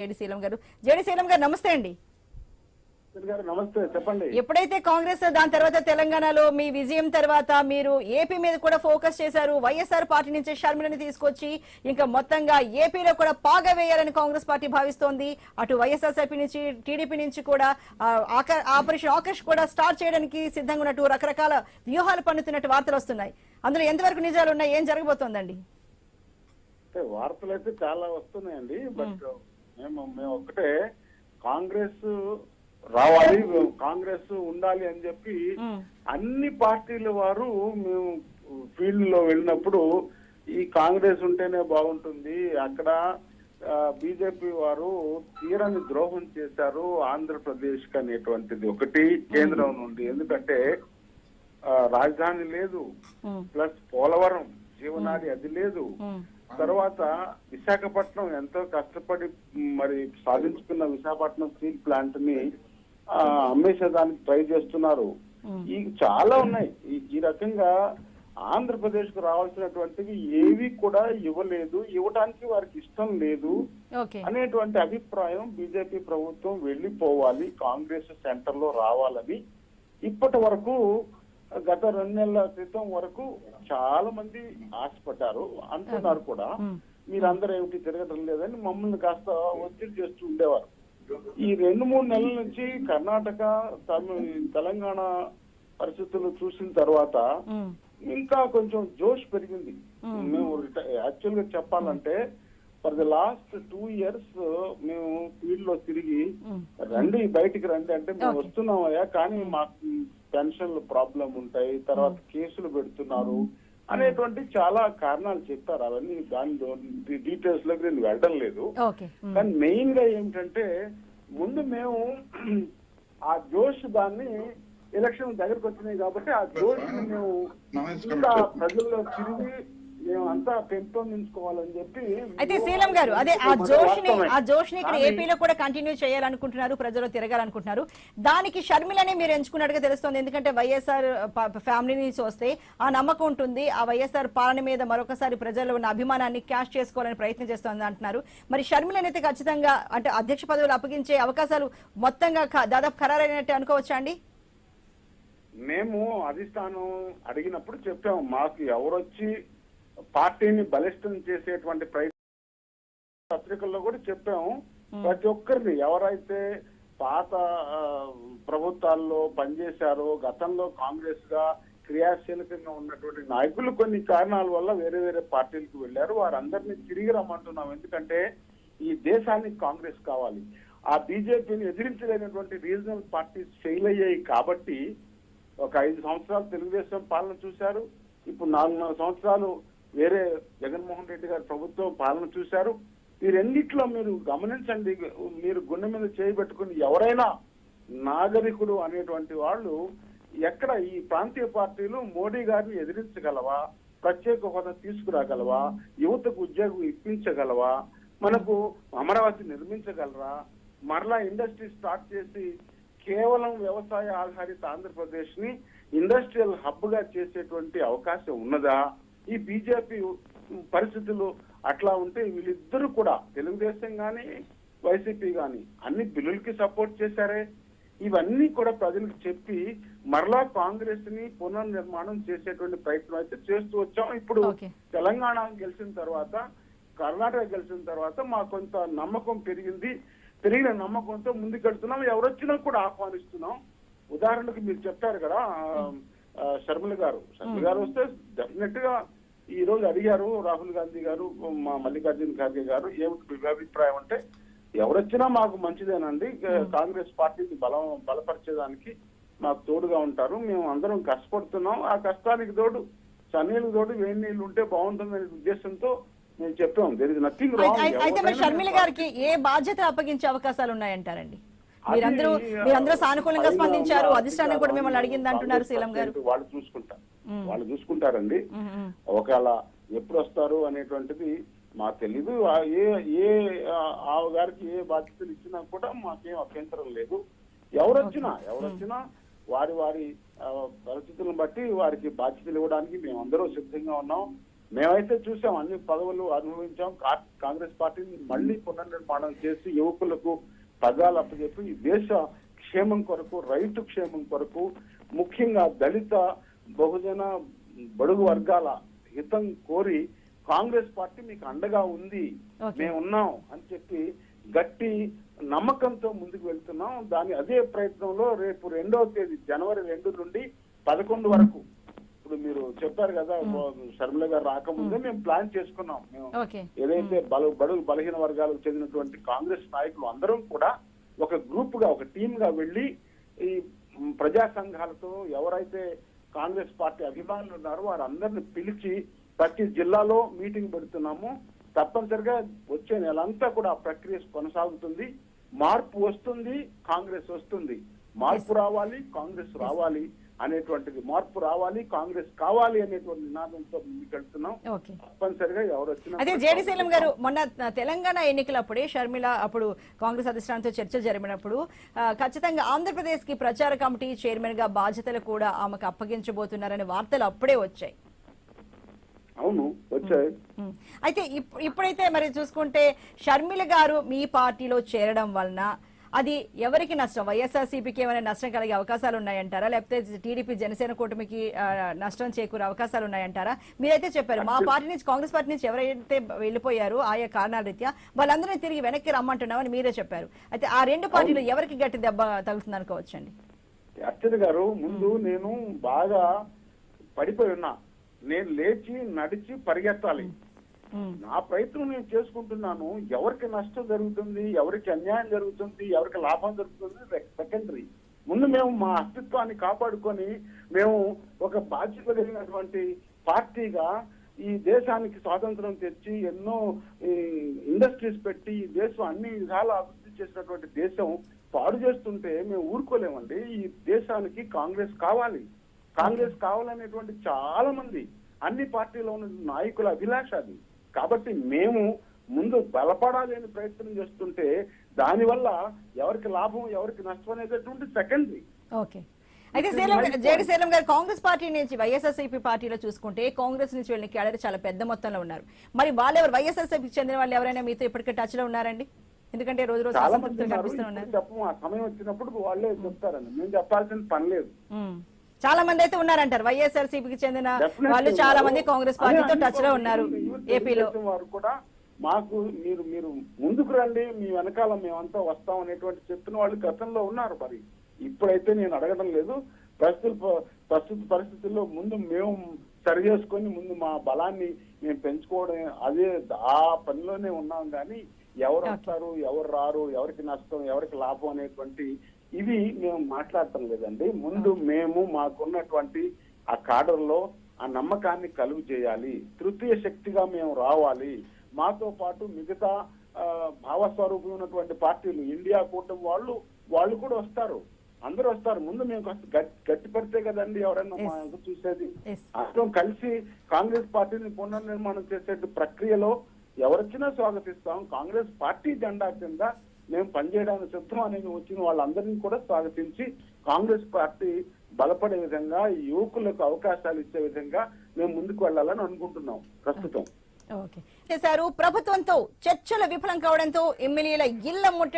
JD శీలం గారు. JD శీలం గారు నమస్తే అండి. నమస్తే, చెప్పండి. ఎప్పుడైతే కాంగ్రెస్ దాని తర్వాత తెలంగాణలో మీ విజయం తర్వాత మీరు ఏపీ మీద కూడా ఫోకస్ చేశారు. వైఎస్ఆర్ పార్టీ నుంచి షర్మిలని తీసుకొచ్చి ఇంకా మొత్తంగా ఏపీలో కూడా పాగా వేయాలని కాంగ్రెస్ పార్టీ భావిస్తోంది. అటు వైఎస్ఆర్సీపీ నుంచి టీడీపీ నుంచి కూడా ఆపరేషన్ ఆకర్ష్ కూడా స్టార్ట్ చేయడానికి సిద్ధంగా ఉన్నట్టు రకరకాల వ్యూహాలు పన్నుతున్నట్టు వార్తలు వస్తున్నాయి. అందులో ఎంతవరకు నిజాలు ఉన్నాయి, ఏం జరగబోతోందండి? వార్తలు అయితే చాలా వస్తున్నాయండి. బట్ మేము ఒక్కటే, కాంగ్రెస్ రావాలి, కాంగ్రెస్ ఉండాలి అని చెప్పి అన్ని పార్టీల వారు మేము ఫీల్డ్ లో వెళ్ళినప్పుడు ఈ కాంగ్రెస్ ఉంటేనే బాగుంటుంది, అక్కడ బీజేపీ వారు తీరని ద్రోహం చేశారు ఆంధ్రప్రదేశ్ కి అనేటువంటిది ఒకటి కేంద్రం నుండి. ఎందుకంటే రాజధాని లేదు, ప్లస్ పోలవరం జీవనాడి అది లేదు, తర్వాత విశాఖపట్నం ఎంతో కష్టపడి మరి సాధించుకున్న విశాఖపట్నం స్టీల్ ప్లాంట్ ని అమ్మేసేదానికి ట్రై చేస్తున్నారు. ఈ చాలా ఉన్నాయి. ఈ రకంగా ఆంధ్రప్రదేశ్ కు రావాల్సినటువంటివి ఏవి కూడా ఇవ్వలేదు, ఇవ్వడానికి వారికి ఇష్టం లేదు అనేటువంటి అభిప్రాయం బీజేపీ ప్రభుత్వం వెళ్లిపోవాలి, కాంగ్రెస్ సెంటర్ లో రావాలని ఇప్పటి వరకు గత 2 నెలల క్రితం వరకు చాలా మంది ఆశపడ్డారు, అంటున్నారు కూడా. మీరందరూ ఏమిటి తిరగడం లేదని మమ్మల్ని కాస్త ఒత్తిడి చేస్తూ ఉండేవారు. ఈ 2-3 నెలల నుంచి కర్ణాటక తెలంగాణ పరిస్థితులు చూసిన తర్వాత ఇంకా కొంచెం జోష్ పెరిగింది. మేము యాక్చువల్ గా చెప్పాలంటే ఫర్ ద లాస్ట్ 2 years మేము ఫీల్డ్ లో తిరిగి రండి బయటికి రండి అంటే మేము వస్తున్నామయ్యా, కానీ మాకు పెన్షన్లు ప్రాబ్లం ఉంటాయి, తర్వాత కేసులు పెడుతున్నారు అనేటువంటి చాలా కారణాలు చెప్పారు. అవన్నీ దాని డీటెయిల్స్ లోకి నేను వెళ్ళడం లేదు. కానీ మెయిన్ గా ఏమిటంటే ముందు మేము ఆ జోష్ దాన్ని ఎలక్షన్ దగ్గరకు వచ్చినాయి కాబట్టి ఆ జోష్ ని మేము ఇంకా ప్రజల్లో తిరిగి మేము అంతా పెంపొందించుకోవాలని చెప్పి. అయితే శీలం గారు, అదే ఆ జోష్ ని ఇక్కడ ఏపీలో కూడా కంటిన్యూ చేయాలనుకుంటున్నారు, ప్రజలు తిరగాలనుకుంటున్నారు. దానికి షర్మిలనే మీరు ఎంచుకున్నట్టుగా తెలుస్తోంది. ఎందుకంటే వైఎస్ఆర్ ఫ్యామిలీ నుంచి వస్తే ఆ నమ్మకం ఉంటుంది, ఆ వైఎస్ఆర్ పాలన మీద మరొకసారి ప్రజల్లో ఉన్న అభిమానాన్ని క్యాష్ చేసుకోవాలని ప్రయత్నం చేస్తోంది అంటున్నారు. మరి షర్మిలనైతే ఖచ్చితంగా అంటే అధ్యక్ష పదవులు అప్పగించే అవకాశాలు మొత్తంగా దాదాపు ఖరారైనట్టు అనుకోవచ్చా అండి? మేము అధిష్టానం అడిగినప్పుడు చెప్పాము, మాకు ఎవరొచ్చి పార్టీని బలిష్టం చేసేటువంటి ప్రయత్నం పత్రికల్లో కూడా చెప్పాము. ప్రతి ఒక్కరిని ఎవరైతే పాత ప్రభుత్వాల్లో పనిచేశారో, గతంలో కాంగ్రెస్ గా క్రియాశీలకంగా ఉన్నటువంటి నాయకులు కొన్ని కారణాల వల్ల వేరే వేరే పార్టీలకు వెళ్లారు, వారందరినీ తిరిగి రమ్మంటున్నాం. ఎందుకంటే ఈ దేశానికి కాంగ్రెస్ కావాలి. ఆ బీజేపీని ఎదిరించలేనటువంటి రీజనల్ పార్టీస్ ఫెయిల్ అయ్యాయి కాబట్టి ఒక 5 సంవత్సరాలు తెలుగుదేశం పాలన చూశారు, ఇప్పుడు 4 సంవత్సరాలు వేరే జగన్మోహన్ రెడ్డి గారి ప్రభుత్వం పాలన చూశారు. ఈ రెండిట్లో మీరు గమనించండి, మీరు గుండె మీద చేయబెట్టుకుని ఎవరైనా నాగరికుడు అనేటువంటి వాళ్ళు ఎక్కడ ఈ ప్రాంతీయ పార్టీలు మోడీ గారిని ఎదిరించగలవా, ప్రత్యేక హోదా తీసుకురాగలవా, యువతకు ఉద్యోగం ఇప్పించగలవా, మనకు అమరావతి నిర్మించగలరా, మరలా ఇండస్ట్రీ స్టార్ట్ చేసి కేవలం వ్యవసాయ ఆధారిత ఆంధ్రప్రదేశ్ ని ఇండస్ట్రియల్ హబ్ గా చేసేటువంటి అవకాశం ఉన్నదా? ఈ బీజేపీ పరిస్థితులు అట్లా ఉంటే వీళ్ళిద్దరూ కూడా తెలుగుదేశం గాని వైసీపీ గాని అన్ని బిల్లులకి సపోర్ట్ చేశారే. ఇవన్నీ కూడా ప్రజలకు చెప్పి మరలా కాంగ్రెస్ ని పునర్నిర్మాణం చేసేటువంటి ప్రయత్నం అయితే చేస్తూ వచ్చాం. ఇప్పుడు తెలంగాణ గెలిచిన తర్వాత, కర్ణాటక గెలిచిన తర్వాత మాకు కొంత నమ్మకం పెరిగిన నమ్మకంతో ముందుకెళ్తున్నాం. ఎవరొచ్చినా కూడా ఆహ్వానిస్తున్నాం. ఉదాహరణకు మీరు చెప్పారు కదా షర్మిల గారు వస్తే డెఫినెట్ గా ఈ రోజు అడిగారు రాహుల్ గాంధీ గారు, మా మల్లికార్జున ఖార్గే గారు, ఏమిటి అభిప్రాయం అంటే ఎవరొచ్చినా మాకు మంచిదేనండి, కాంగ్రెస్ పార్టీని బలపరిచేదానికి మాకు తోడుగా ఉంటారు, మేము అందరం కష్టపడుతున్నాం, ఆ కష్టానికి తోడు చన్నీళ్ళు తోడు వేడి నీళ్ళు ఉంటే బాగుంటుందనే ఉద్దేశంతో నేను చెప్పాం. There is nothing wrong. అయితే మరి షర్మిల గారికి ఏ బాధ్యత అప్పగించే అవకాశాలు ఉన్నాయంటారండి? మీరందరూ సానుకూలంగా స్పందించారు, అధిష్టానం కూడా మిమ్మల్ని అడిగింది అంటున్నారు శీలం గారు. వాళ్ళు చూసుకుంటారండి. ఒకవేళ ఎప్పుడు వస్తారు అనేటువంటిది మాకు తెలీదు. ఏ ఆవు గారికి ఏ బాధ్యతలు ఇచ్చినా కూడా మాకేం అభ్యంతరం లేదు. ఎవరొచ్చినా వారి పరిస్థితులను బట్టి వారికి బాధ్యతలు ఇవ్వడానికి మేమందరూ సిద్ధంగా ఉన్నాం. మేమైతే చూసాం, అన్ని పదవులు అనుభవించాం. కాంగ్రెస్ పార్టీని మళ్ళీ పునర్నిర్మాణం చేసి యువకులకు పదాలు అప్పచెప్పి ఈ దేశ క్షేమం కొరకు, రైతు క్షేమం కొరకు, ముఖ్యంగా దళిత బహుజన బడుగు వర్గాల హితం కోరి కాంగ్రెస్ పార్టీ మీకు అండగా ఉంది, మేము ఉన్నాం అని చెప్పి గట్టి నమ్మకంతో ముందుకు వెళ్తున్నాం. అదే ప్రయత్నంలో రేపు 2వ తేదీ జనవరి 2 నుండి 11 వరకు, ఇప్పుడు మీరు చెప్పారు కదా షర్మిల గారు రాకముందే మేము ప్లాన్ చేసుకున్నాం. మేము ఏదైతే బడుగు బలహీన వర్గాలకు చెందినటువంటి కాంగ్రెస్ నాయకులు అందరం కూడా ఒక గ్రూప్ గా, ఒక టీమ్ గా వెళ్లి ఈ ప్రజా సంఘాలతో ఎవరైతే కాంగ్రెస్ పార్టీ అభిమానులు ఉన్నారో వారందరిని పిలిచి ప్రతి జిల్లాలో మీటింగ్ పెడుతున్నాము. తప్పనిసరిగా వచ్చే నెలంతా కూడా ఆ ప్రక్రియ కొనసాగుతుంది. మార్పు వస్తుంది, కాంగ్రెస్ వస్తుంది. మార్పు రావాలి, కాంగ్రెస్ రావాలి అనేటువంటిది, మార్పు రావాలి, కాంగ్రెస్ కావాలి అనేటువంటి నినాదంతో ముందుకెళ్తున్నాం. తప్పనిసరిగా ఎవరు వచ్చినా. అదే జేడీ శైలం గారు, మొన్న తెలంగాణ ఎన్నికలప్పుడే షర్మిల అప్పుడు కాంగ్రెస్ అధిష్టానంతో చర్చ జరిపినప్పుడు ఖచ్చితంగా ఆంధ్రప్రదేశ్ కి ప్రచార కమిటీ చైర్మన్ గా బాధ్యతలు కూడా ఆమెకు అప్పగించబోతున్నారనే వార్తలు అప్పుడే వచ్చాయి. అవును, వచ్చాయి. అయితే ఇప్పుడైతే మరి చూసుకుంటే షర్మిల గారు మీ పార్టీలో చేరడం వలన అది ఎవరికి నష్టం? వైఎస్ఆర్సీపీకి ఏమైనా నష్టం కలిగే అవకాశాలు ఉన్నాయంటారా, లేకపోతే టీడీపీ జనసేన కూటమికి నష్టం చేకూరే అవకాశాలు ఉన్నాయంటారా? మీరైతే చెప్పారు మా పార్టీ నుంచి, కాంగ్రెస్ పార్టీ నుంచి ఎవరైతే వెళ్ళిపోయారో ఆయా కారణాల రీత్యా వాళ్ళందరినీ తిరిగి వెనక్కి రమ్మంటున్నామని మీరే చెప్పారు. అయితే ఆ రెండు పార్టీలు ఎవరికి గట్టి దెబ్బ తగులుతుంది అనుకోవచ్చండి? అర్చన గారు, ముందు నేను బాగా పడిపోయి ఉన్నా. నేను లేచి నడిచి పరిగెత్తాలి. నా ప్రయత్నం నేను చేసుకుంటున్నాను. ఎవరికి నష్టం జరుగుతుంది, ఎవరికి అన్యాయం జరుగుతుంది, ఎవరికి లాభం జరుగుతుంది సెకండరీ. ముందు మేము మా అస్తిత్వాన్ని కాపాడుకొని మేము ఒక బాధ్యత కలిగినటువంటి పార్టీగా ఈ దేశానికి స్వాతంత్రం తెచ్చి ఎన్నో ఇండస్ట్రీస్ పెట్టి ఈ దేశం అన్ని విధాలు అభివృద్ధి చేసినటువంటి దేశం పాడు చేస్తుంటే మేము ఊరుకోలేమండి. ఈ దేశానికి కాంగ్రెస్ కావాలి. కాంగ్రెస్ కావాలనేటువంటి చాలా మంది అన్ని పార్టీలో ఉన్న నాయకుల అభిలాష అది. కాబట్టి మేము ముందు బలపడాలి అని ప్రయత్నం చేస్తుంటే దానివల్ల ఎవరికి లాభం ఎవరికి నష్టం అనేటటువంటి సెకండరీ. ఓకే. అయితే జేడీ శైలం గారు, కాంగ్రెస్ పార్టీ నుంచి వైఎస్ఆర్సీపీ పార్టీలో చూసుకుంటే కాంగ్రెస్ నుంచి వెళ్ళిన క్యాడర్ చాలా పెద్ద మొత్తంలో ఉన్నారు. మరి వాళ్ళెవరు, వైఎస్ఆర్సీపీకి చెందిన వాళ్ళు ఎవరైనా మీతో ఇప్పటికే టచ్ లో ఉన్నారండి? ఎందుకంటే రోజు రోజు చెప్పము, ఆ సమయం వచ్చినప్పుడు వాళ్ళే చెప్తారండి, మేము చెప్పాల్సిన పని లేదు. చాలా మంది అయితే ఉన్నారంటారు వైఎస్ఆర్సీపీకి చెందిన వాళ్ళు, చాలా మంది కాంగ్రెస్ పార్టీతో టచ్ లో ఉన్నారు ఏపీలో. వారు కూడా మాకు మీరు ముందుకు రండి, మీ వెనకాల మేమంతా వస్తాం అనేటువంటి చెప్తున్న వాళ్ళు గతంలో ఉన్నారు. మరి ఇప్పుడైతే నేను అడగడం లేదు. ప్రస్తుత పరిస్థితుల్లో ముందు మేము సరి చేసుకొని ముందు మా బలాన్ని మేము పెంచుకోవడం, అదే ఆ పనిలోనే ఉన్నాం. కానీ ఎవరు వస్తారు, ఎవరు రారు, ఎవరికి నష్టం, ఎవరికి లాభం అనేటువంటి ఇవి మేము మాట్లాడటం లేదండి. ముందు మేము మాకున్నటువంటి ఆ కాడర్ లో ఆ నమ్మకాన్ని కలుగు చేయాలి. తృతీయ శక్తిగా మేము రావాలి. మాతో పాటు మిగతా భావస్వరూపం ఉన్నటువంటి పార్టీలు, ఇండియా కూటమి వాళ్ళు కూడా వస్తారు, అందరూ వస్తారు. ముందు మేము గట్టిపడితే కదండి ఎవరైనా మా చూసేది. అందరం కలిసి కాంగ్రెస్ పార్టీని పునర్నిర్మాణం చేసే ప్రక్రియలో ఎవరొచ్చినా స్వాగతిస్తాం. కాంగ్రెస్ పార్టీ జెండా కింద మేము పనిచేయడానికి సిద్ధం అనేది వచ్చిన వాళ్ళందరినీ కూడా స్వాగతించి కాంగ్రెస్ పార్టీ బలపడే విధంగా, యువకులకు అవకాశాలు ఇచ్చే విధంగా మేము ముందుకు వెళ్ళాలని అనుకుంటున్నాం ప్రస్తుతం. ప్రభుత్వంతో చర్చలు విఫలం కావడంతో ఎమ్మెల్యేల ఇళ్ల ముట్టడి